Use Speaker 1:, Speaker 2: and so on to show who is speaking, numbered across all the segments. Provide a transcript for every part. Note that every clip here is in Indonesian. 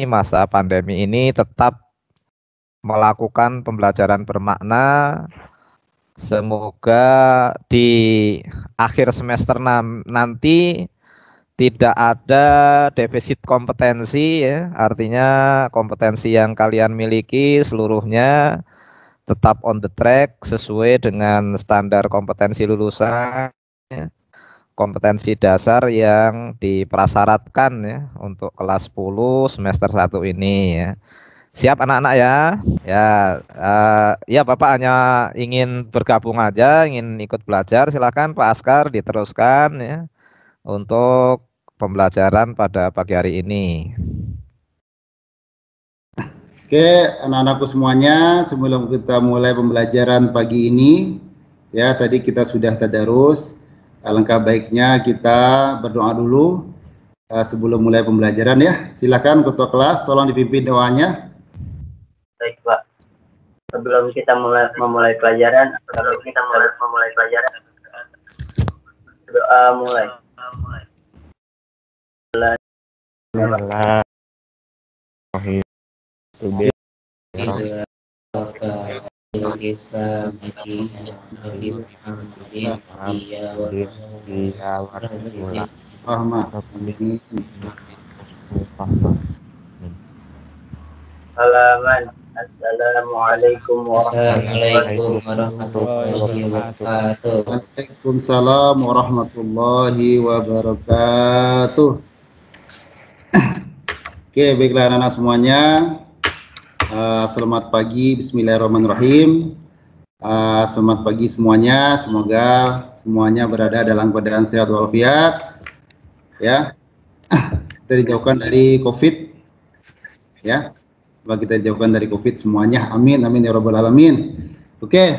Speaker 1: masa pandemi ini tetap melakukan pembelajaran bermakna. Semoga di akhir semester nanti tidak ada defisit kompetensi ya, artinya kompetensi yang kalian miliki seluruhnya tetap on the track sesuai dengan standar kompetensi lulusan ya. Kompetensi dasar yang diprasyaratkan ya untuk kelas 10 semester 1 ini ya. Siap anak-anak ya. Ya, ya Bapak hanya ingin bergabung aja, ingin ikut belajar, silakan Pak Askar diteruskan ya untuk pembelajaran pada pagi hari ini.
Speaker 2: Oke, anak-anakku semuanya, sebelum kita mulai pembelajaran pagi ini, ya tadi kita sudah tadarus. Alangkah baiknya kita berdoa dulu sebelum mulai pembelajaran ya. Silakan ketua kelas, tolong dipimpin doanya.
Speaker 3: Baik Pak. Sebelum kita memulai pelajaran, doa mulai. Halaman. Assalamualaikum warahmatullahi wabarakatuh.
Speaker 2: Waalaikumsalam warahmatullahi wabarakatuh. Oke, baiklah anak-anak semuanya. Selamat pagi, bismillahirrahmanirrahim. Selamat pagi semuanya, semoga semuanya berada dalam keadaan sehat walafiat. Ya, kita dijauhkan dari COVID. Ya, kita dijauhkan dari COVID semuanya. Amin, amin ya rabbal alamin. Oke,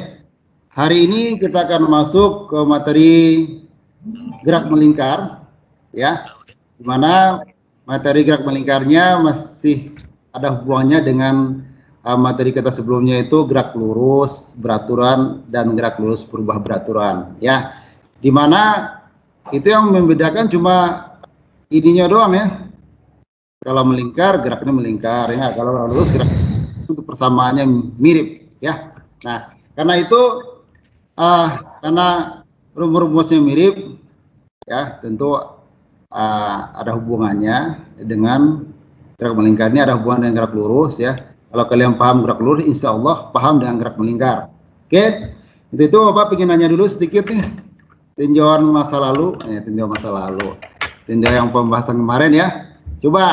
Speaker 2: hari ini kita akan masuk ke materi gerak melingkar. Ya, dimana materi gerak melingkarnya masih ada hubungannya dengan materi kita sebelumnya, itu gerak lurus beraturan dan gerak lurus berubah beraturan ya, dimana itu yang membedakan cuma ininya doang ya. Kalau melingkar geraknya melingkar ya, kalau lurus gerak untuk persamaannya mirip ya. Nah, karena itu karena rumus-rumusnya mirip ya, tentu ada hubungannya dengan gerak melingkar ini, ada hubungan dengan gerak lurus ya. Kalau kalian paham gerak lurus, insya Allah paham dengan gerak melingkar. Oke, itu Bapak ingin nanya dulu sedikit nih, tinjauan masa lalu, tinjauan yang pembahasan kemarin ya. Coba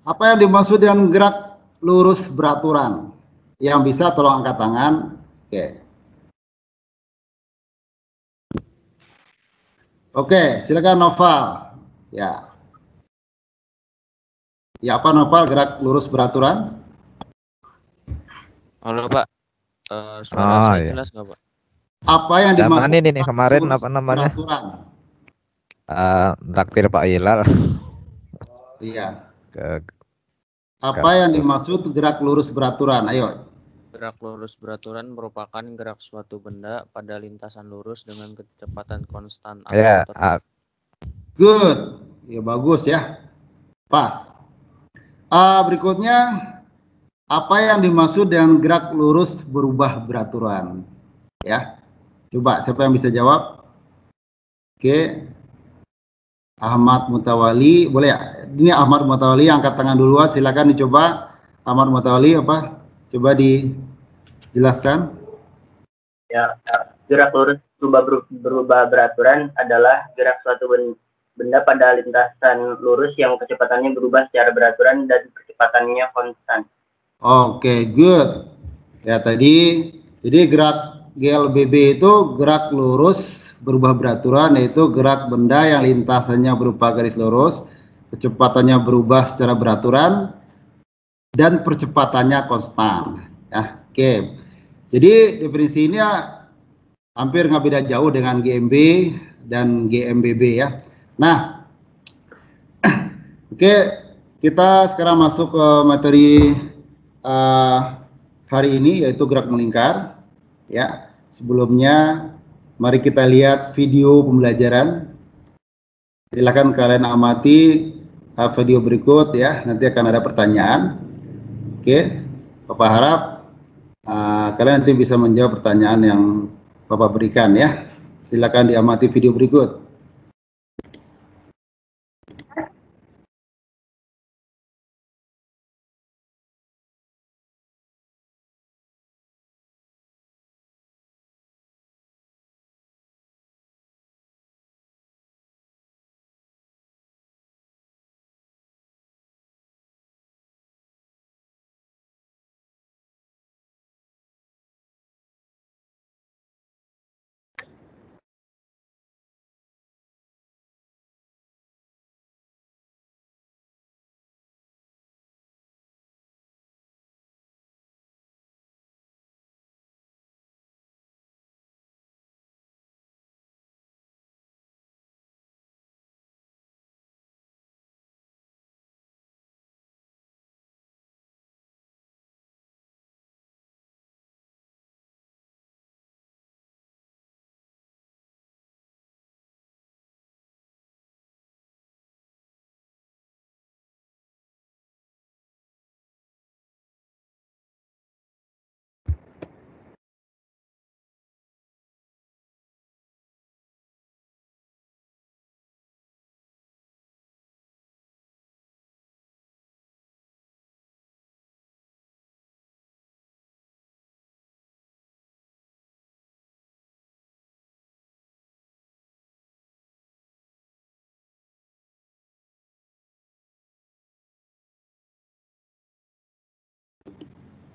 Speaker 2: apa yang dimaksud dengan gerak lurus beraturan? Yang bisa tolong angkat tangan. Oke, silakan Noval. Ya. Ya, apa Noval gerak lurus beraturan?
Speaker 4: Halo Pak, suara saya jelas nggak Pak?
Speaker 2: Apa yang dimaksud
Speaker 1: ini kemarin apa namanya? Traktir Pak Hilal.
Speaker 2: Iya. Apa yang dimaksud gerak lurus beraturan? Ayo.
Speaker 4: Gerak lurus beraturan merupakan gerak suatu benda pada lintasan lurus dengan kecepatan konstan.
Speaker 1: Ya.
Speaker 2: Good. Ya bagus ya. Pas. Berikutnya, apa yang dimaksud dengan gerak lurus berubah beraturan? Ya. Coba siapa yang bisa jawab? Oke. Ahmad Mutawali, boleh ya? Ini Ahmad Mutawali angkat tangan duluan, silakan dicoba. Ahmad Mutawali apa? Coba dijelaskan.
Speaker 3: Ya, gerak lurus berubah beraturan adalah gerak suatu benda pada lintasan lurus yang kecepatannya berubah secara beraturan dan kecepatannya konstan.
Speaker 2: Oke, good. Ya tadi, jadi gerak GLBB itu gerak lurus berubah beraturan, yaitu gerak benda yang lintasannya berupa garis lurus, kecepatannya berubah secara beraturan, dan percepatannya konstan. Ya, oke. Jadi definisi ini hampir nggak beda jauh dengan GMB dan GMBB ya. Nah, oke, kita sekarang masuk ke materi hari ini, yaitu gerak melingkar. Ya, sebelumnya mari kita lihat video pembelajaran. Silakan kalian amati video berikut ya, nanti akan ada pertanyaan. Oke, Bapak harap kalian nanti bisa menjawab pertanyaan yang Bapak berikan ya. Silakan diamati video berikut.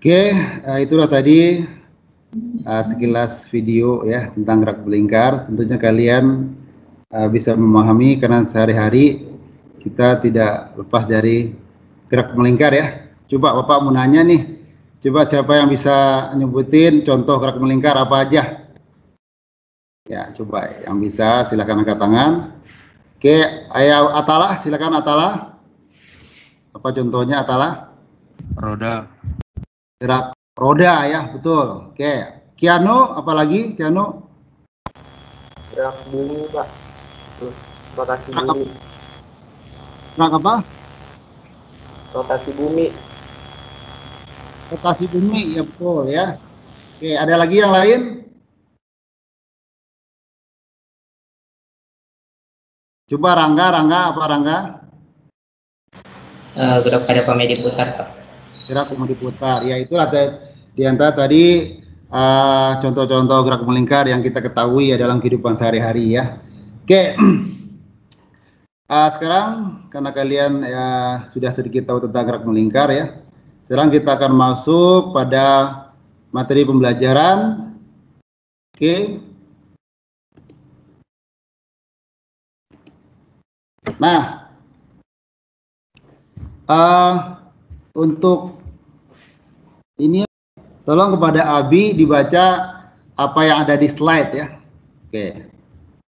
Speaker 2: Oke, itulah tadi sekilas video ya tentang gerak melingkar. Tentunya kalian bisa memahami karena sehari-hari kita tidak lepas dari gerak melingkar ya. Coba Bapak mau nanya nih, coba siapa yang bisa nyebutin contoh gerak melingkar apa aja? Ya, coba yang bisa silakan angkat tangan. Oke, ayo Atala, silakan Atala. Apa contohnya Atala?
Speaker 5: Roda.
Speaker 2: Gerak roda ya, betul. Oke, Kiano, apalagi Kiano?
Speaker 3: Gerak bumi, Pak. Rotasi bumi.
Speaker 2: Gerak apa?
Speaker 3: Rotasi bumi.
Speaker 2: Rotasi bumi, ya betul ya. Oke, ada lagi yang lain? Coba Rangga apa Rangga?
Speaker 3: Gerak pada komedi putar, Pak.
Speaker 2: Gerak komedi putar, ya itulah di antara tadi contoh-contoh gerak melingkar yang kita ketahui ya dalam kehidupan sehari-hari ya. Oke, sekarang karena kalian ya sudah sedikit tahu tentang gerak melingkar ya, sekarang kita akan masuk pada materi pembelajaran. Oke. Nah, untuk ini tolong kepada Abi dibaca apa yang ada di slide ya. Oke.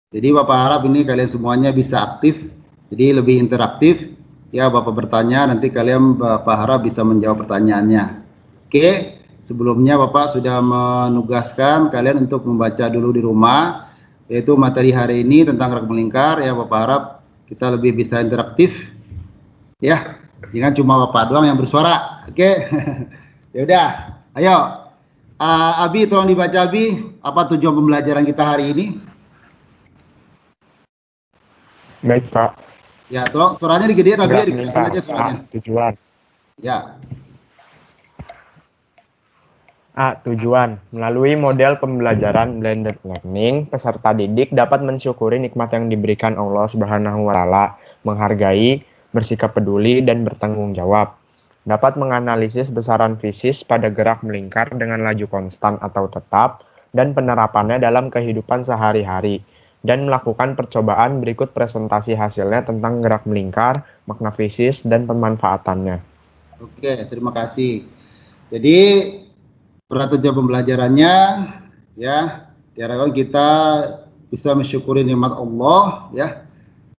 Speaker 2: Jadi Bapak harap ini kalian semuanya bisa aktif, jadi lebih interaktif. Ya, Bapak bertanya, nanti kalian Bapak harap bisa menjawab pertanyaannya. Oke, sebelumnya Bapak sudah menugaskan kalian untuk membaca dulu di rumah, yaitu materi hari ini tentang gerak melingkar. Ya, Bapak harap kita lebih bisa interaktif. Ya, jangan cuma Bapak doang yang bersuara. Oke, ya udah, ayo. Abi, tolong dibaca Abi, apa tujuan pembelajaran kita hari ini?
Speaker 6: Baik, Pak.
Speaker 2: Ya, tolong suaranya digedein Abi, ya, dikasih aja suaranya.
Speaker 6: Tujuan.
Speaker 2: Ya.
Speaker 6: Tujuan. Melalui model pembelajaran blended learning, peserta didik dapat mensyukuri nikmat yang diberikan Allah Subhanahu wa Ta'ala, menghargai, bersikap peduli, dan bertanggung jawab. Dapat menganalisis besaran fisis pada gerak melingkar dengan laju konstan atau tetap, dan penerapannya dalam kehidupan sehari-hari, dan melakukan percobaan berikut presentasi hasilnya tentang gerak melingkar, makna fisis, dan pemanfaatannya.
Speaker 2: Oke, terima kasih. Jadi, tujuan pembelajarannya, ya, diharapkan kita bisa mensyukuri nikmat Allah, ya,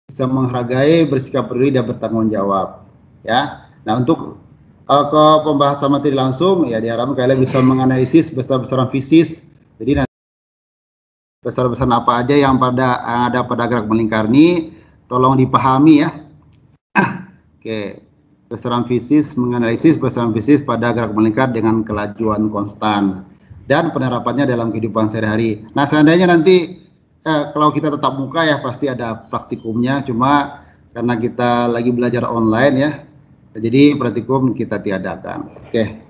Speaker 2: bisa menghargai, bersikap peduli, dan bertanggung jawab, ya. Nah, untuk ke pembahasan materi langsung, ya, diharapkan kalian bisa menganalisis besar-besaran fisis. Jadi nanti besar-besaran apa aja yang ada pada gerak melingkar ini, tolong dipahami ya. Oke. Besaran fisis menganalisis besaran fisis pada gerak melingkar dengan kelajuan konstan dan penerapannya dalam kehidupan sehari-hari. Nah, seandainya nanti kalau kita tetap muka ya pasti ada praktikumnya, cuma karena kita lagi belajar online ya, jadi praktikum kita tiadakan. Oke.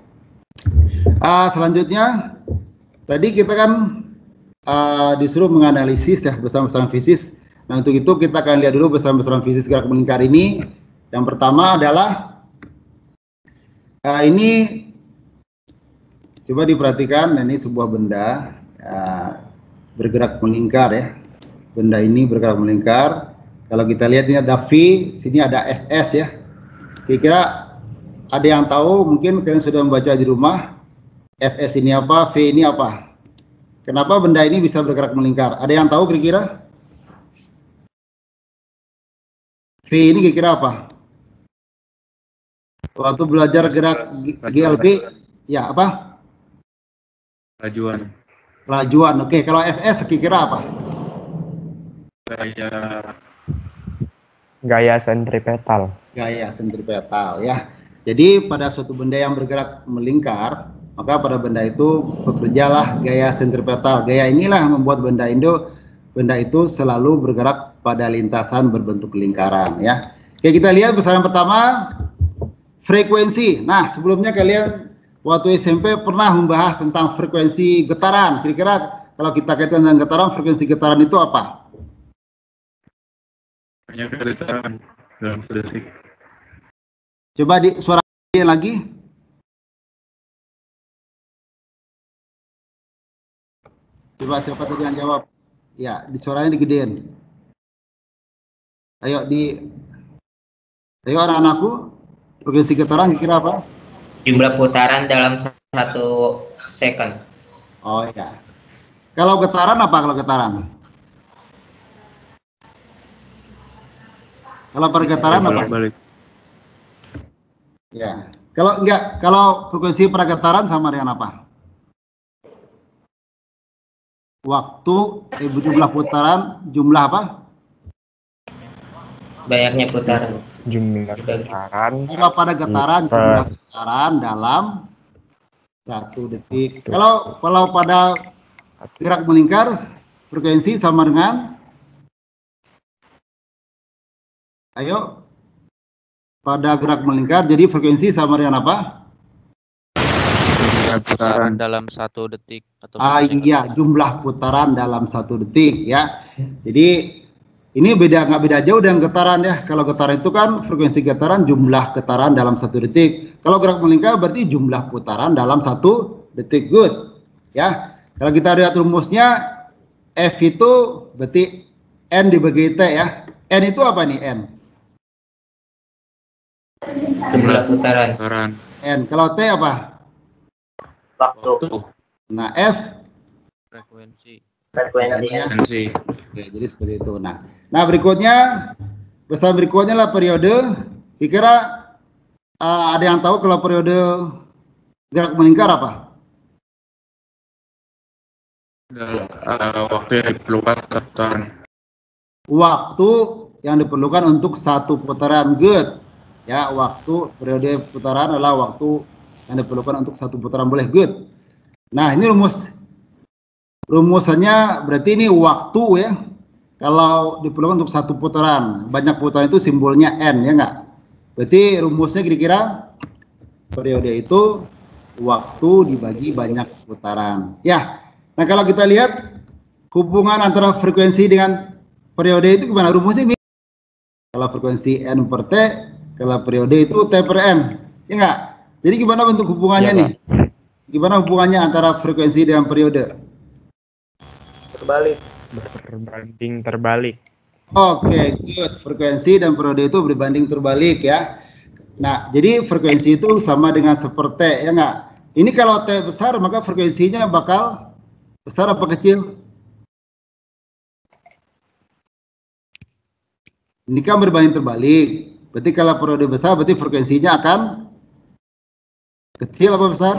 Speaker 2: Selanjutnya tadi kita kan disuruh menganalisis ya besaran-besaran fisis. Nah, untuk itu kita akan lihat dulu besaran-besaran fisis gerak melingkar ini. Yang pertama adalah ini coba diperhatikan, ini sebuah benda bergerak melingkar ya. Benda ini bergerak melingkar. Kalau kita lihat ini ada V, sini ada Fs ya. Kira-kira ada yang tahu, mungkin kalian sudah membaca di rumah, Fs ini apa, V ini apa? Kenapa benda ini bisa bergerak melingkar? Ada yang tahu kira-kira? V ini kira-kira apa? Waktu belajar gerak GLB, ya apa? Kelajuan. Oke, kalau Fs kira-kira apa?
Speaker 6: Gaya sentripetal.
Speaker 2: Gaya sentripetal ya. Jadi pada suatu benda yang bergerak melingkar, maka pada benda itu bekerjalah gaya sentripetal. Gaya inilah yang membuat benda itu selalu bergerak pada lintasan berbentuk lingkaran ya. Oke, kita lihat besaran pertama, frekuensi. Nah, sebelumnya kalian waktu SMP pernah membahas tentang frekuensi getaran. Kira-kira kalau kita kaitkan dengan getaran, frekuensi getaran itu apa?
Speaker 5: Hanya getaran dalam sedetik.
Speaker 2: Coba di suara lagi. Coba siapa tadi yang jawab? Ya, di suaranya digedein. Ayo anak-anakku, frekuensi getaran kira apa?
Speaker 7: Jumlah putaran dalam 1 second.
Speaker 2: Oh ya. Kalau getaran apa kalau getaran? Kalau pergetaran apa?
Speaker 5: Balik.
Speaker 2: Ya. Kalau frekuensi pergetaran sama dengan apa? Waktu, jumlah putaran, jumlah apa?
Speaker 7: Banyaknya putaran.
Speaker 6: Jumlah putaran.
Speaker 2: Kalau pada getaran, jumlah putaran dalam 1 detik. Kalau pada gerak melingkar, frekuensi sama dengan, ayo, pada gerak melingkar, jadi frekuensi sama dengan apa?
Speaker 4: Putaran dalam 1 detik atau
Speaker 2: iya, jumlah putaran dalam 1 detik ya. Jadi ini nggak beda jauh dengan getaran ya. Kalau getaran itu kan frekuensi getaran jumlah getaran dalam 1 detik. Kalau gerak melingkar berarti jumlah putaran dalam 1 detik. Good ya. Kalau kita lihat rumusnya, F itu berarti N dibagi T ya. N itu apa nih N?
Speaker 7: Jumlah putaran.
Speaker 2: N. Kalau T apa?
Speaker 3: Waktu.
Speaker 2: Nah, F
Speaker 4: frekuensi.
Speaker 2: Oke, jadi seperti itu. Nah berikutnya, besaran berikutnya lah periode. Kira-kira ada yang tahu kalau periode gerak melingkar apa?
Speaker 5: Waktu yang diperlukan putaran.
Speaker 2: Waktu yang diperlukan untuk 1 putaran. Good. Ya, waktu periode putaran adalah waktu yang diperlukan untuk 1 putaran. Boleh, good. Nah, ini rumusannya berarti ini waktu ya. Kalau diperlukan untuk 1 putaran, banyak putaran itu simbolnya N ya enggak? Berarti rumusnya kira-kira periode itu waktu dibagi banyak putaran. Ya. Nah, kalau kita lihat hubungan antara frekuensi dengan periode itu gimana rumusnya? Kalau frekuensi N per T, kalau periode itu T per N. Ya enggak? Jadi gimana bentuk hubungannya nih? Gimana hubungannya antara frekuensi dengan periode?
Speaker 6: Berbanding terbalik.
Speaker 2: Oke, good. Frekuensi dan periode itu berbanding terbalik ya. Nah, jadi frekuensi itu sama dengan seperti ya enggak? Ini kalau T besar maka frekuensinya bakal besar apa kecil? Ini kan berbanding terbalik. Berarti kalau periode besar berarti frekuensinya akan kecil apa besar?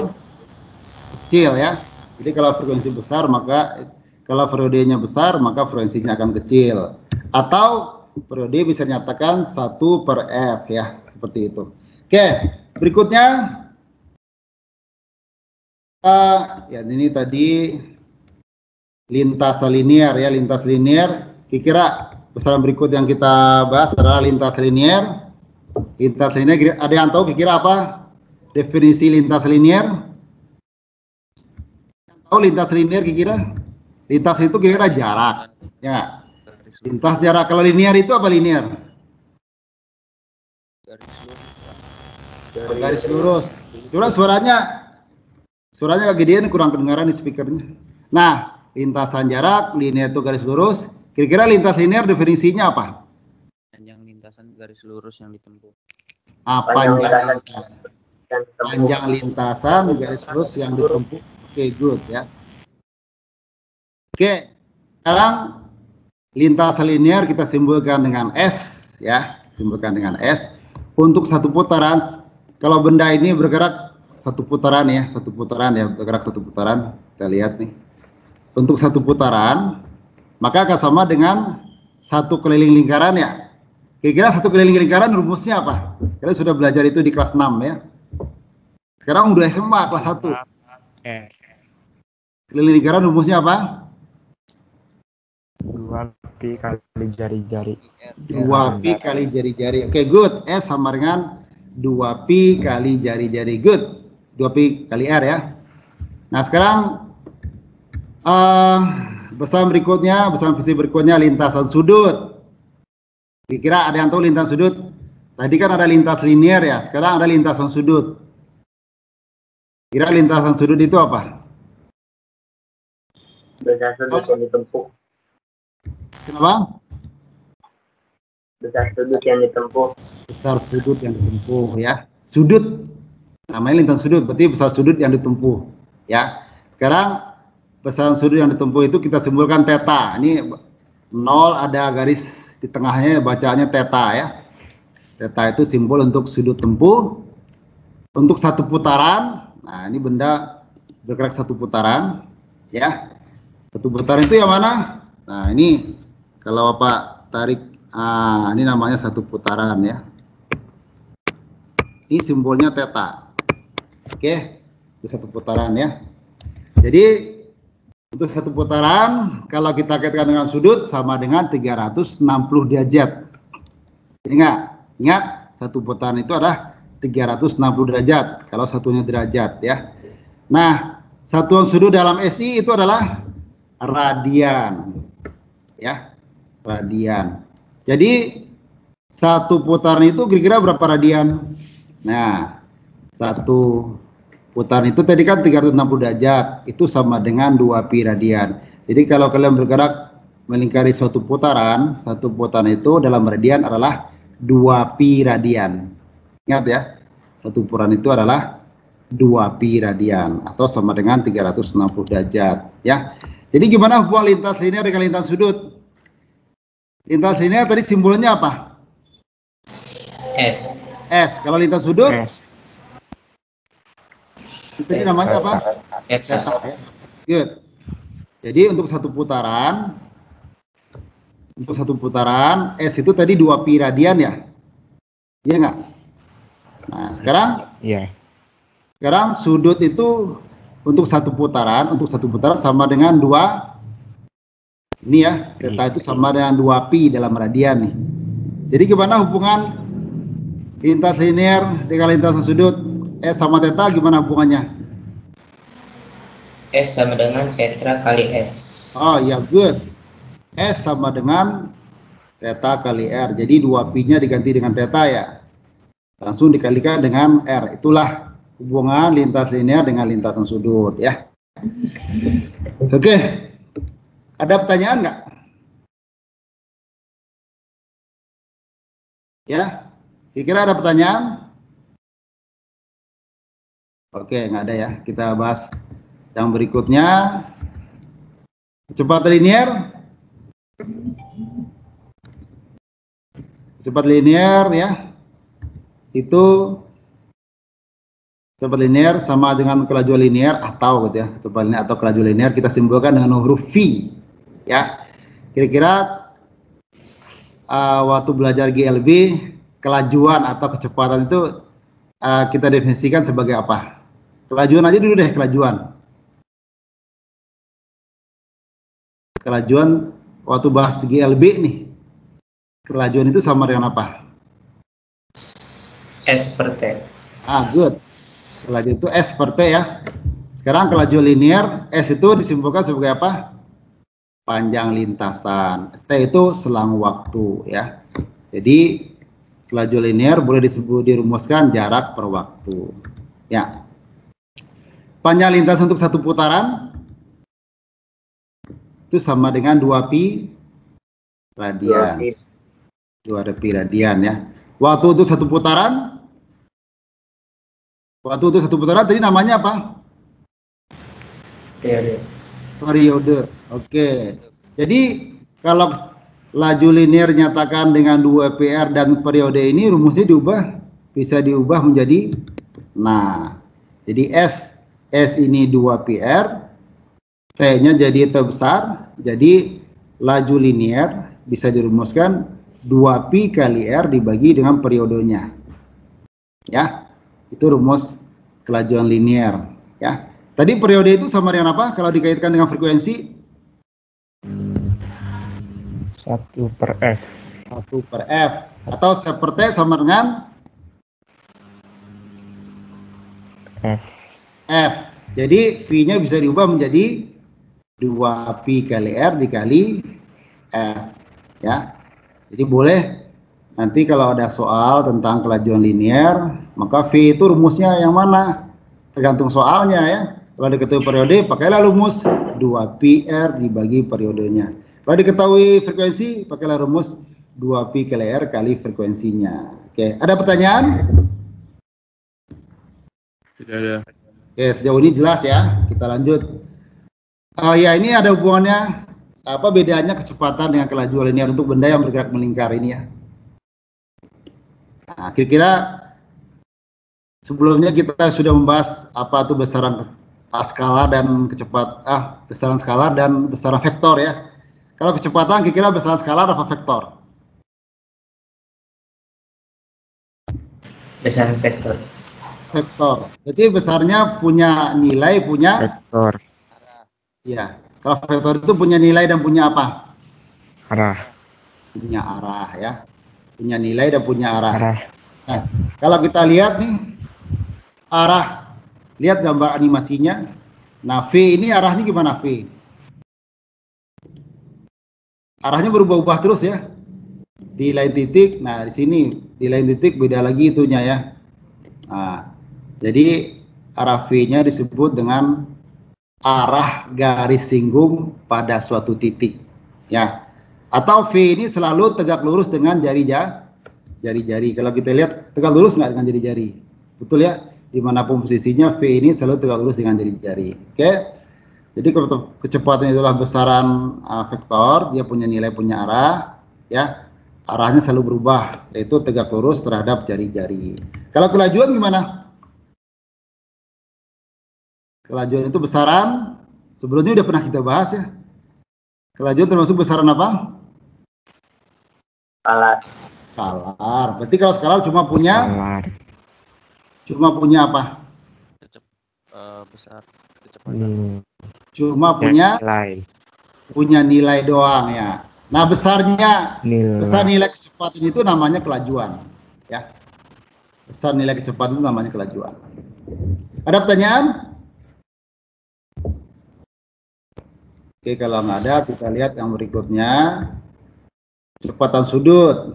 Speaker 2: Kecil ya. Jadi kalau frekuensi besar maka kalau periodenya besar maka frekuensinya akan kecil. Atau periode bisa nyatakan 1 per F ya, seperti itu. Oke, berikutnya ya ini tadi lintasan linear ya, lintas linear. Kira-kira besaran berikut yang kita bahas adalah lintas linear. Lintas linear, ada yang tahu kira-kira apa definisi lintas linear? Tahu lintas linear kira-kira? Lintas itu kira-kira jarak, ya. Lintas jarak. Kalau linear itu apa linear? Garis lurus. Suaranya kegedean, kurang kedengaran di speakernya. Nah, lintasan jarak, linear itu garis lurus. Kira-kira lintas linear definisinya apa?
Speaker 4: Panjang lintasan garis lurus yang ditempuh.
Speaker 2: Panjang lintasan garis lurus yang ditempuh. Oke, good ya. Oke, sekarang lintasan linear kita simbolkan dengan S ya, simbolkan dengan S. Untuk satu putaran, kalau benda ini bergerak satu putaran ya, bergerak satu putaran. Kita lihat nih. Untuk satu putaran, maka akan sama dengan satu keliling lingkaran ya. Kira-kira satu keliling lingkaran rumusnya apa? Kalian sudah belajar itu di kelas 6 ya. Sekarang udah SMA kelas 1. Keliling lingkaran rumusnya apa?
Speaker 6: 2pi kali jari-jari.
Speaker 2: 2pi kali jari-jari. Oke, good. S sama dengan 2pi kali jari-jari. Good. 2pi kali R ya. Nah, sekarang besaran visi berikutnya lintasan sudut. Kira-kira ada yang tahu lintasan sudut? Tadi kan ada lintas linear ya. Sekarang ada lintasan sudut. Kira lintasan sudut itu apa?
Speaker 3: Besar sudut yang ditempuh.
Speaker 2: Kenapa?
Speaker 3: Besar sudut yang ditempuh.
Speaker 2: Besar sudut yang ditempuh ya. Sudut. Namanya lintasan sudut, berarti besar sudut yang ditempuh. Ya. Sekarang besar sudut yang ditempuh itu kita simbolkan theta. Ini 0 ada garis di tengahnya, bacaannya theta ya. Theta itu simbol untuk sudut tempuh. Untuk satu putaran, nah ini benda bergerak satu putaran ya. Satu putaran itu yang mana? Nah, ini kalau Bapak tarik, ini namanya satu putaran ya. Ini simbolnya theta. Oke, itu satu putaran ya. Jadi untuk satu putaran, kalau kita kaitkan dengan sudut sama dengan 360 derajat. Ingat, satu putaran itu adalah 360 derajat. Kalau satunya derajat ya. Nah, satuan sudut dalam SI itu adalah radian. Ya, radian. Jadi satu putaran itu kira-kira berapa radian? Nah, satu putaran itu tadi kan 360 derajat, itu sama dengan 2pi radian. Jadi kalau kalian bergerak melingkari suatu putaran, satu putaran itu dalam radian adalah 2pi radian. Ingat ya, satu putaran itu adalah 2pi radian atau sama dengan 360 derajat ya. Jadi gimana hubungan lintas linear dengan lintas sudut? Lintas linear tadi simbolnya apa?
Speaker 7: S.
Speaker 2: S. Kalau lintas sudut?
Speaker 6: S.
Speaker 2: Itu namanya apa?
Speaker 7: Theta.
Speaker 2: Good. Jadi untuk satu putaran, S itu tadi 2pi radian ya? Iya nggak? Nah, sekarang?
Speaker 6: Iya.
Speaker 2: Sekarang sudut itu untuk satu putaran sama dengan 2. Ini ya, theta itu sama dengan 2pi dalam radian nih. Jadi gimana hubungan lintas linear dengan lintasan sudut? S sama theta gimana hubungannya?
Speaker 7: S sama dengan theta kali R.
Speaker 2: Oh ya, good. S sama dengan theta kali R. Jadi 2pi-nya diganti dengan theta ya. Langsung dikalikan dengan R. Itulah hubungan lintas linear dengan lintasan sudut ya. Oke. Ada pertanyaan nggak? Ya. Kira-kira ada pertanyaan? Oke, nggak ada ya. Kita bahas yang berikutnya. Kecepatan linear. Kecepatan linear ya. Itu kecepatan linear sama dengan kelajuan linear atau gitu ya. Kecepatan linear atau kelajuan linear kita simbolkan dengan huruf V ya. Kira-kira waktu belajar GLB, kelajuan atau kecepatan itu kita definisikan sebagai apa? Kelajuan aja dulu deh, kelajuan. Kelajuan waktu bahas GLB nih. Kelajuan itu sama dengan apa?
Speaker 7: S per T.
Speaker 2: Good. Kelajuan itu S per T ya. Sekarang kelajuan linear, S itu disimpulkan sebagai apa? Panjang lintasan. T itu selang waktu ya. Jadi kelajuan linear boleh dirumuskan jarak per waktu. Ya. Panjang lintasan untuk satu putaran itu sama dengan 2pi radian. 2pi radian ya. Waktu untuk satu putaran, tadi namanya apa? Periode. Oke. Jadi kalau laju linear nyatakan dengan 2PR dan periode ini rumusnya bisa diubah menjadi, nah, jadi S ini 2PR, T-nya jadi T besar, jadi laju linear bisa dirumuskan 2pi kali R dibagi dengan periodenya. Ya, itu rumus kelajuan linear. Ya, tadi periode itu sama dengan apa kalau dikaitkan dengan frekuensi?
Speaker 6: 1 per F.
Speaker 2: 1 per F. Atau 1 per T sama dengan? F. Jadi V-nya bisa diubah menjadi 2pi kali R dikali F. Ya. Jadi boleh nanti kalau ada soal tentang kelajuan linear, maka V itu rumusnya yang mana? Tergantung soalnya ya. Kalau diketahui periode, pakailah rumus 2pi R dibagi periodenya. Kalau diketahui frekuensi, pakailah rumus 2pi kali R kali frekuensinya. Oke, ada pertanyaan?
Speaker 5: Tidak ada.
Speaker 2: Oke, sejauh ini jelas ya. Kita lanjut. Ya, ini ada hubungannya, apa bedanya kecepatan dengan kelajuan linear untuk benda yang bergerak melingkar ini ya. Nah, kira-kira sebelumnya kita sudah membahas apa itu besaran skala dan besaran skala dan besaran vektor ya. Kalau kecepatan kira-kira besaran skala apa vektor?
Speaker 7: Besaran vektor.
Speaker 2: Vektor. Jadi besarnya punya nilai, punya
Speaker 6: Vektor.
Speaker 2: ya. Kalau vektor itu punya nilai dan punya apa?
Speaker 6: Arah.
Speaker 2: Punya arah ya. Punya nilai dan punya arah. Nah, kalau kita lihat nih arah, lihat gambar animasinya. Nah, V ini arahnya gimana V? Arahnya berubah-ubah terus ya. Di lain titik, nah di sini di lain titik beda lagi itunya ya. Nah, jadi arah V-nya disebut dengan arah garis singgung pada suatu titik ya. Atau V ini selalu tegak lurus dengan jari-jari. Kalau kita lihat tegak lurus nggak dengan jari-jari, betul ya, dimanapun posisinya V ini selalu tegak lurus dengan jari-jari. Oke, jadi kecepatan itulah besaran vektor, dia punya nilai, punya arah ya, arahnya selalu berubah, yaitu tegak lurus terhadap jari-jari. Kalau kelajuan gimana? Kelajuan itu besaran, sebelumnya udah pernah kita bahas ya. Kelajuan termasuk besaran apa? Skalar. Berarti kalau skalar cuma punya apa?
Speaker 4: Besar kecepatan.
Speaker 6: Cuma
Speaker 2: punya nilai doang ya. Nah, besar nilai kecepatan itu namanya kelajuan ya. Besar nilai kecepatan itu namanya kelajuan. Ada pertanyaan? Oke, kalau nggak ada, kita lihat yang berikutnya. Kecepatan sudut.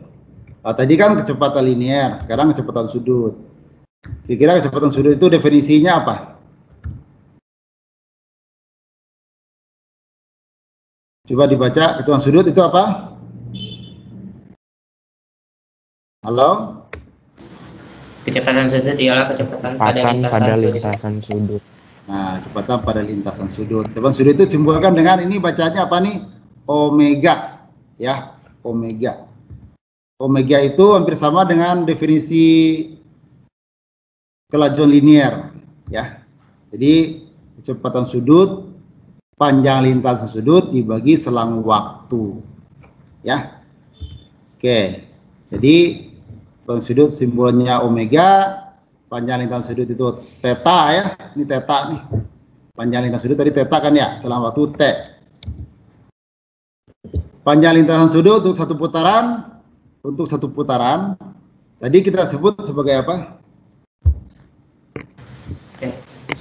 Speaker 2: Tadi kan kecepatan linear, sekarang kecepatan sudut. Kira-kira kecepatan sudut itu definisinya apa? Coba dibaca, kecepatan sudut itu apa? Halo?
Speaker 7: Kecepatan sudut ialah kecepatan pada lintasan sudut.
Speaker 2: Nah, kecepatan pada lintasan sudut. Kecepatan sudut itu simbolkan dengan ini, bacanya apa nih? Omega. Ya, omega. Omega itu hampir sama dengan definisi kelajuan linear. Ya. Jadi, kecepatan sudut, panjang lintasan sudut dibagi selang waktu. Ya. Oke, jadi panjang sudut simbolnya omega, panjang lintasan sudut itu theta ya, ini theta nih. Panjang lintasan sudut tadi theta kan ya, selama waktu T. Panjang lintasan sudut untuk satu putaran, tadi kita sebut sebagai apa?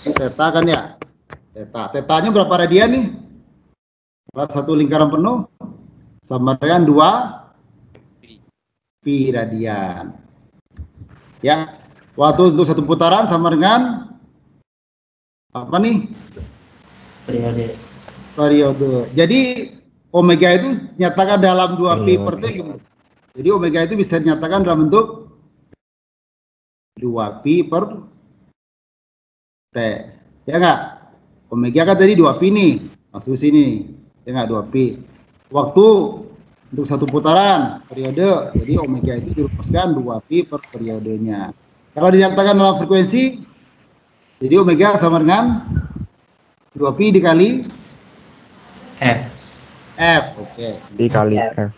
Speaker 2: Theta kan ya, theta. Tetanya berapa radian nih? Kalau satu lingkaran penuh sama dengan 2 pi radian. Ya, waktu untuk satu putaran sama dengan apa nih? Periode. Jadi omega itu nyatakan dalam 2 pi per T. Jadi omega itu bisa dinyatakan dalam bentuk 2 pi per T. Ya enggak? Omega kan tadi 2 pi nih. Masuk sini. Ya enggak, 2 pi. Waktu untuk satu putaran periode, jadi omega itu dirumuskan 2 pi per periodenya. Kalau dinyatakan dalam frekuensi, jadi omega sama dengan 2 pi dikali
Speaker 7: F.
Speaker 2: Oke.
Speaker 6: Dikali F.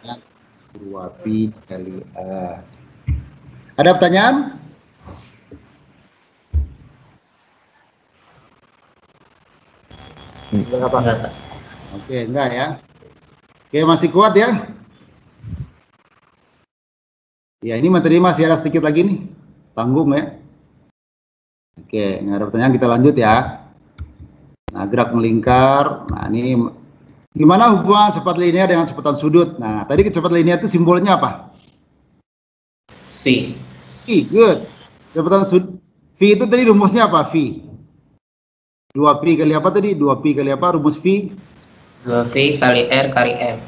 Speaker 2: 2 pi dikali F. Ada pertanyaan?
Speaker 7: Enggak.
Speaker 2: Oke, enggak ya. Oke, masih kuat ya? Ya, ini materi masih ada sedikit lagi nih. Tanggung ya. Oke, nggak ada pertanyaan, kita lanjut ya. Nah, gerak melingkar. Nah, ini gimana hubungan cepat linear dengan kecepatan sudut? Nah, tadi kecepatan linear itu simbolnya apa?
Speaker 7: V.
Speaker 2: V, good. Kecepatan sudut. V itu tadi rumusnya apa? V. 2pi kali apa tadi? 2pi kali apa? Rumus V?
Speaker 7: 2V kali R kali M.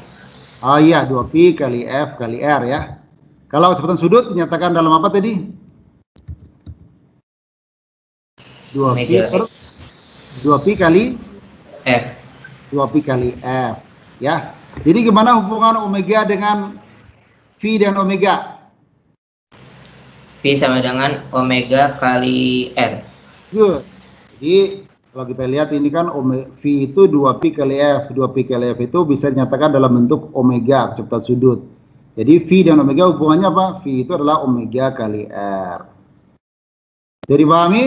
Speaker 2: Oh iya, 2pi kali F kali R ya. Kalau kecepatan sudut dinyatakan dalam apa tadi? 2pi per 2pi kali
Speaker 7: F.
Speaker 2: 2pi kali F ya. Jadi gimana hubungan omega dengan V dan omega?
Speaker 7: V sama dengan omega kali R.
Speaker 2: Good. Jadi kalau kita lihat ini kan V itu 2pi kali F. 2pi kali F itu bisa dinyatakan dalam bentuk omega, kecepatan sudut. Jadi V dan omega hubungannya apa? V itu adalah omega kali R. Jadi dipahami?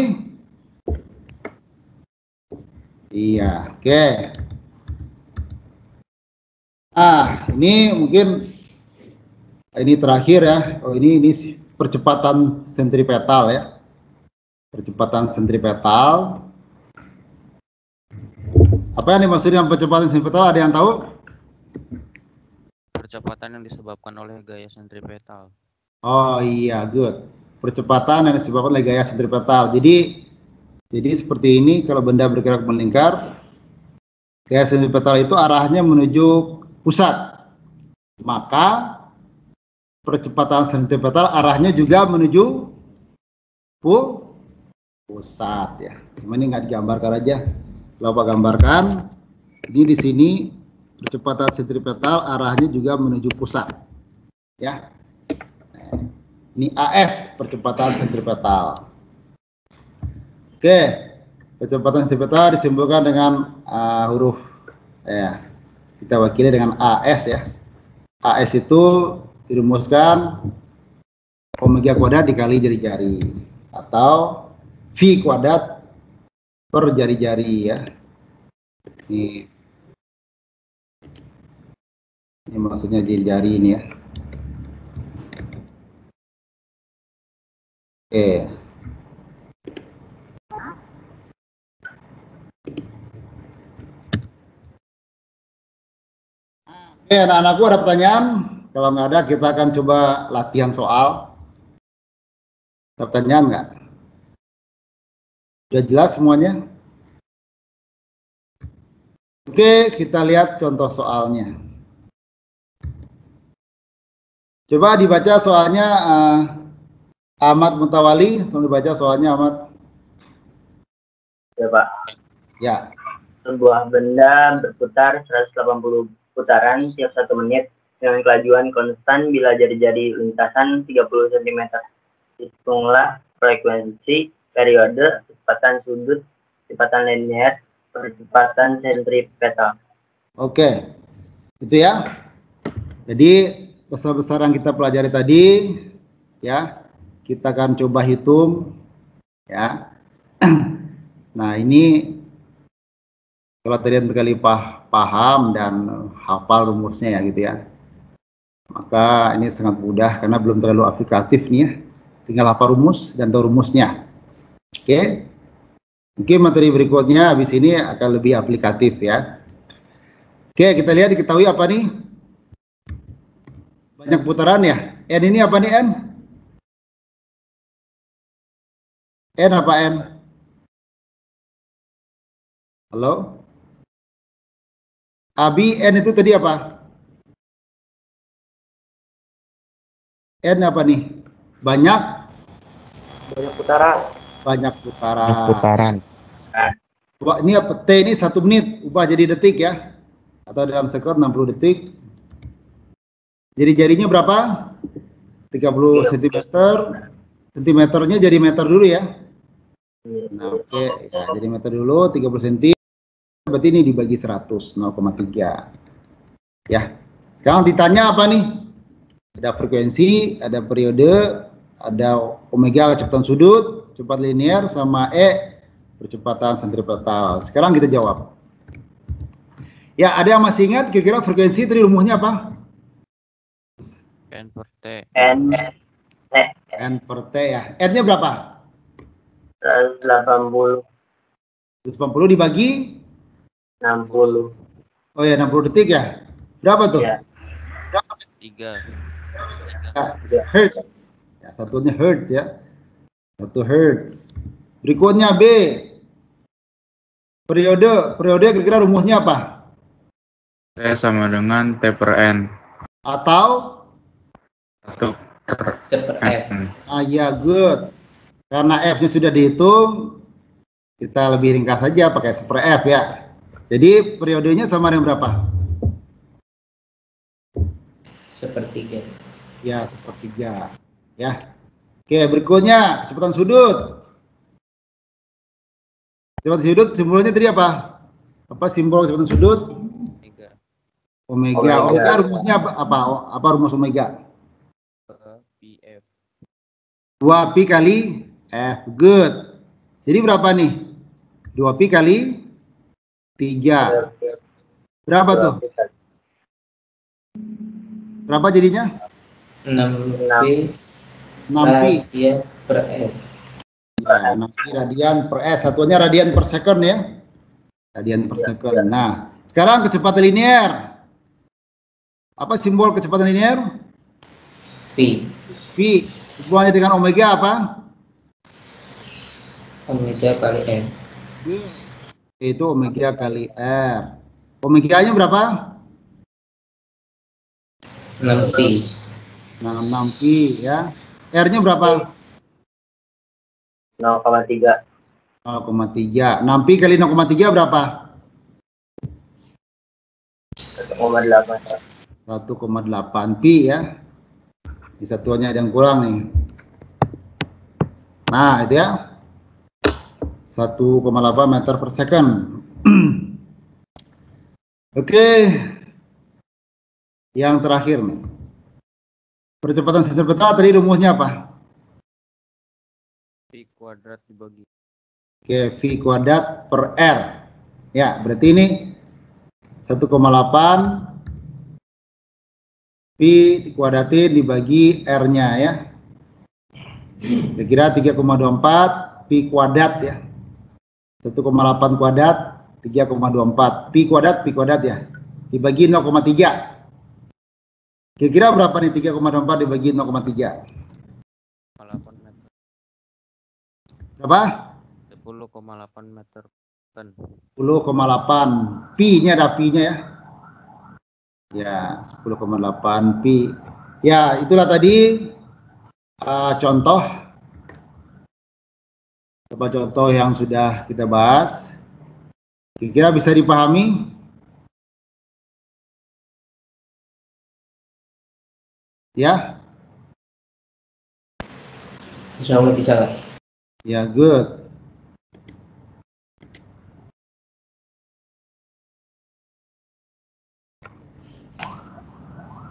Speaker 2: Iya, oke. Ini mungkin ini terakhir ya. Oh, ini percepatan sentripetal ya. Percepatan sentripetal. Apa yang dimaksud dengan percepatan sentripetal? Ada yang tahu?
Speaker 4: Percepatan yang disebabkan oleh gaya sentripetal.
Speaker 2: Oh iya, good. Percepatan yang disebabkan oleh gaya sentripetal. Jadi seperti ini, kalau benda bergerak melingkar, gaya sentripetal itu arahnya menuju pusat. Maka percepatan sentripetal arahnya juga menuju pusat ya. Ini nggak digambarkan aja. Kalau Pak gambarkan, ini di sini percepatan sentripetal arahnya juga menuju pusat. Ya. Ini AS percepatan sentripetal. Oke, percepatan sentripetal disimbolkan dengan huruf ya. Kita wakili dengan AS ya. AS itu dirumuskan omega kuadrat dikali jari-jari atau V kuadrat per jari-jari ya. Ini maksudnya jari-jari ini ya. Oke. Oke, anak-anakku ada pertanyaan? Kalau nggak ada, kita akan coba latihan soal. Ada pertanyaan nggak? Sudah jelas semuanya? Oke, kita lihat contoh soalnya. Coba dibaca soalnya Ahmad Mutawali, tolong dibaca soalnya Ahmad.
Speaker 3: Ya Pak.
Speaker 2: Ya.
Speaker 3: Sebuah benda berputar 180 putaran tiap 1 menit dengan kelajuan konstan bila jari-jari lintasan 30 cm. Hitunglah frekuensi, periode, kecepatan sudut, kecepatan linear, percepatan sentripetal.
Speaker 2: Oke. Itu ya. Jadi besar-besar yang kita pelajari tadi, ya, kita akan coba hitung, ya. Nah, ini kalau kalian sekali paham dan hafal rumusnya ya gitu ya, maka ini sangat mudah karena belum terlalu aplikatif nih ya. Tinggal hafal rumus dan tahu rumusnya. Oke. Mungkin materi berikutnya habis ini akan lebih aplikatif ya. Oke, kita lihat diketahui apa nih? Banyak putaran ya. N ini apa nih N? N apa N? Halo? Abi, N itu tadi apa? N apa nih? Banyak?
Speaker 3: Banyak putaran.
Speaker 2: Banyak putaran.
Speaker 6: Putaran.
Speaker 2: Coba ini apa? T ini 1 menit, ubah jadi detik ya. Atau dalam sekon 60 detik. Jadi jarinya berapa? 30 cm. Sentimeternya jadi meter dulu ya. Nah, oke. Ya, jadi meter dulu 30 cm. Berarti ini dibagi 100, 0,3. Ya. Sekarang ditanya apa nih? Ada frekuensi, ada periode, ada omega kecepatan sudut, cepat linear, sama E percepatan sentripetal. Sekarang kita jawab. Ya, ada yang masih ingat kira-kira frekuensi tadi rumusnya apa?
Speaker 4: N per T.
Speaker 2: N per T ya. N-nya berapa?
Speaker 3: 180.
Speaker 2: 180 dibagi
Speaker 3: 60.
Speaker 2: Oh ya, 60 detik ya. Berapa tuh?
Speaker 3: Ya.
Speaker 4: 3.
Speaker 2: Hertz. Ya, satunya hertz ya. 1 hertz. Berikutnya B. Periode kira-kira rumusnya apa?
Speaker 5: T sama dengan T per N.
Speaker 2: Atau
Speaker 5: 1 per
Speaker 7: F.
Speaker 5: N.
Speaker 2: ya good. Karena F-nya sudah dihitung, kita lebih ringkas saja pakai 1/F ya. Jadi periodenya sama dengan berapa?
Speaker 7: 1/3.
Speaker 2: Ya, 1/3. Ya. Oke, berikutnya kecepatan sudut. Kecepatan sudut simbolnya tadi apa? Apa simbol kecepatan sudut? Omega. Omega rumusnya apa? Apa rumus omega?
Speaker 4: PF.
Speaker 2: 2pi kali F. Good. Jadi berapa nih? 2pi kali 3. Berapa tuh? Berapa jadinya?
Speaker 7: 6pi
Speaker 2: 6pi.
Speaker 7: radian per S.
Speaker 2: Nah, 6pi radian per S. Satunya radian per second ya. Radian per second. Nah, sekarang kecepatan linear. Apa simbol kecepatan linear?
Speaker 7: Pi.
Speaker 2: Pi. Hubungannya dengan omega apa?
Speaker 7: Omega kali M.
Speaker 2: Itu omega kali R. Omega-nya berapa?
Speaker 7: 6pi.
Speaker 2: Nah, 6pi ya. R-nya berapa?
Speaker 3: 0,3.
Speaker 2: 0,3. 6pi kali 0,3 berapa?
Speaker 3: 1,8.
Speaker 2: 1,8 pi ya. Di satuannya ada yang kurang nih. Nah, itu ya. 1,8 meter per second. Oke. Yang terakhir nih. Percepatan sentripetal tadi rumusnya apa?
Speaker 4: Pi kuadrat dibagi.
Speaker 2: Oke, V kuadrat per R. Ya, berarti ini 1,8 pi dikuadratin dibagi R-nya ya. Kira-kira 3,24 pi kuadrat ya. 1,8 kuadrat 3,24 pi kuadrat ya. Dibagi 0,3. Kira-kira berapa nih 3,24 dibagi 0,3?
Speaker 4: 8 meter.
Speaker 2: Berapa?
Speaker 4: 10,8 meter kan.
Speaker 2: 10,8 pi-nya ada pi-nya ya. Ya, 10,8 pi. Ya, itulah tadi contoh yang sudah kita bahas. Kira-kira bisa dipahami? Ya?
Speaker 7: Insya Allah bisa.
Speaker 2: Ya, good.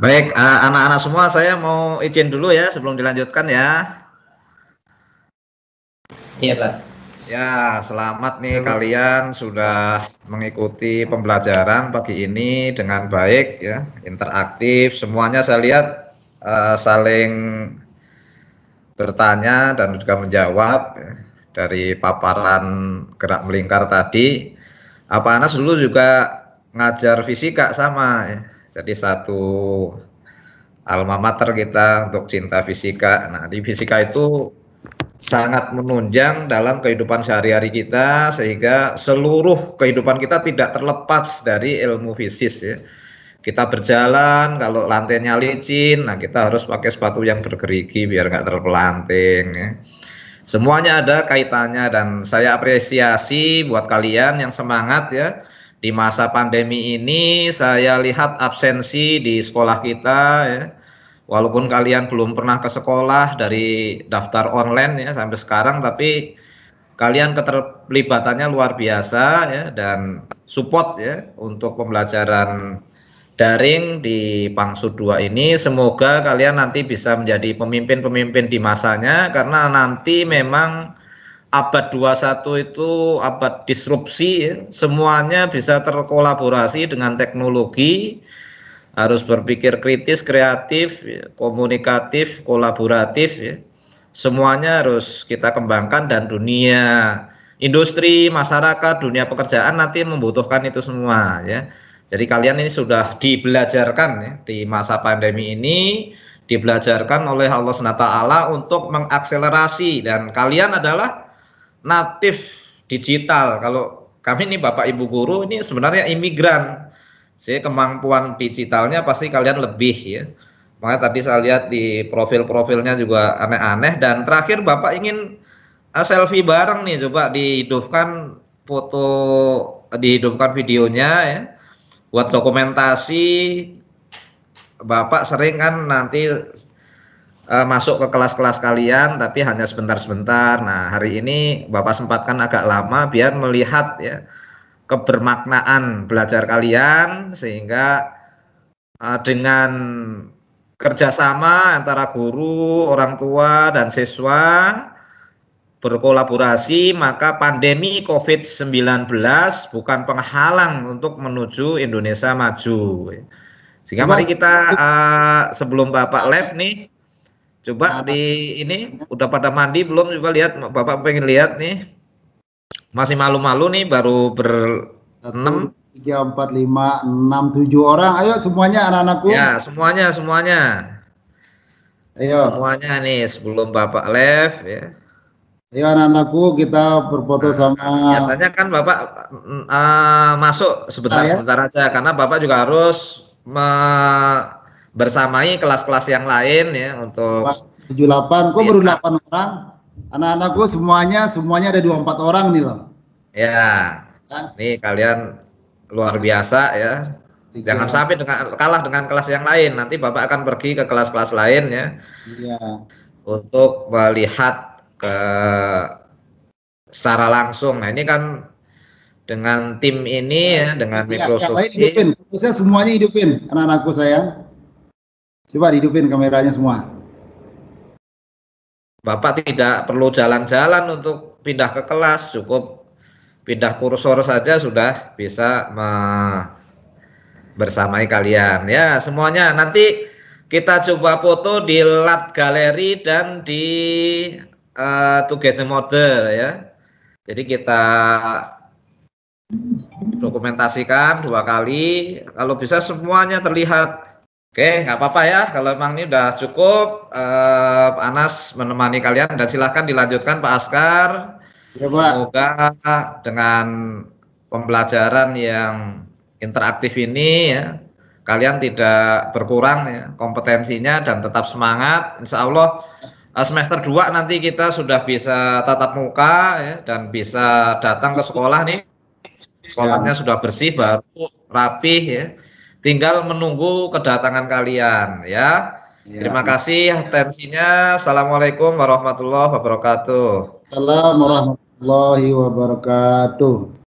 Speaker 1: Baik, anak-anak semua saya mau izin dulu ya sebelum dilanjutkan ya.
Speaker 7: Iya, Pak.
Speaker 1: Ya, selamat nih kalian sudah mengikuti pembelajaran pagi ini dengan baik ya, interaktif. Semuanya saya lihat saling bertanya dan juga menjawab ya, dari paparan gerak melingkar tadi. Pak Anas dulu juga ngajar fisika sama ya. Jadi satu alma mater kita untuk cinta fisika. Nah, di fisika itu sangat menunjang dalam kehidupan sehari-hari kita sehingga seluruh kehidupan kita tidak terlepas dari ilmu fisis ya. Kita berjalan kalau lantainya licin, nah kita harus pakai sepatu yang bergerigi biar nggak terpelanting ya. Semuanya ada kaitannya dan saya apresiasi buat kalian yang semangat ya. Di masa pandemi ini saya lihat absensi di sekolah kita ya. Walaupun kalian belum pernah ke sekolah dari daftar online ya sampai sekarang, tapi kalian keterlibatannya luar biasa ya dan support ya untuk pembelajaran daring di Pangsud 2 ini. Semoga kalian nanti bisa menjadi pemimpin-pemimpin di masanya karena nanti memang abad 21 itu abad disrupsi ya. Semuanya bisa terkolaborasi dengan teknologi. Harus berpikir kritis, kreatif, komunikatif, kolaboratif ya. Semuanya harus kita kembangkan dan dunia industri, masyarakat, dunia pekerjaan nanti membutuhkan itu semua ya. Jadi kalian ini sudah dibelajarkan ya di masa pandemi ini, dibelajarkan oleh Allah SWT untuk mengakselerasi dan kalian adalah natif digital. Kalau kami nih Bapak Ibu guru ini sebenarnya imigran. Jadi kemampuan digitalnya pasti kalian lebih ya. Makanya tadi saya lihat di profil-profilnya juga aneh-aneh. Dan terakhir Bapak ingin selfie bareng nih, coba dihidupkan foto, dihidupkan videonya ya. Buat dokumentasi. Bapak sering kan nanti masuk ke kelas-kelas kalian tapi hanya sebentar-sebentar. Nah, hari ini Bapak sempatkan agak lama biar melihat ya kebermaknaan belajar kalian sehingga dengan kerjasama antara guru, orang tua, dan siswa berkolaborasi maka pandemi COVID-19 bukan penghalang untuk menuju Indonesia maju. Sehingga mari kita sebelum Bapak live nih coba di ini udah pada mandi belum, coba lihat Bapak pengen lihat nih. Masih malu-malu nih baru
Speaker 2: 1, 3, 4, 5, 6, 7 orang. Ayo semuanya anak-anakku.
Speaker 1: Ya, semuanya.
Speaker 2: Ayo.
Speaker 1: Semuanya nih sebelum Bapak live ya.
Speaker 2: Ayo anak-anakku kita berfoto sama.
Speaker 1: Biasanya kan Bapak masuk sebentar-sebentar aja karena Bapak juga harus bersamai kelas-kelas yang lain ya untuk
Speaker 2: 78. Kok baru 8 orang? Anak-anakku semuanya ada 24 orang nih loh.
Speaker 1: Ya, nih kalian luar biasa ya. Jangan sampai kalah dengan kelas yang lain. Nanti Bapak akan pergi ke kelas-kelas lain ya.
Speaker 2: Iya.
Speaker 1: Untuk melihat secara langsung. Nah, ini kan dengan tim ini ya, dengan Microsoft.
Speaker 2: Yang lain hidupin, saya semuanya hidupin, anak-anakku sayang. Coba hidupin kameranya semua.
Speaker 1: Bapak tidak perlu jalan-jalan untuk pindah ke kelas, cukup pindah kursor saja sudah bisa bersamai kalian. Ya, semuanya nanti kita coba foto di Lat Galeri dan di Together Model ya. Jadi kita dokumentasikan 2 kali, kalau bisa semuanya terlihat. Oke, nggak apa-apa ya, kalau memang ini udah cukup. Pak Anas menemani kalian dan silahkan dilanjutkan Pak Askar. Ya, Pak. Semoga dengan pembelajaran yang interaktif ini ya, kalian tidak berkurang ya kompetensinya dan tetap semangat. Insya Allah semester 2 nanti kita sudah bisa tatap muka ya, dan bisa datang ke sekolah nih. Sekolahnya sudah bersih, baru rapih ya. Tinggal menunggu kedatangan kalian ya. Terima kasih atensinya. Assalamualaikum warahmatullahi wabarakatuh.
Speaker 2: Assalamualaikum warahmatullahi wabarakatuh.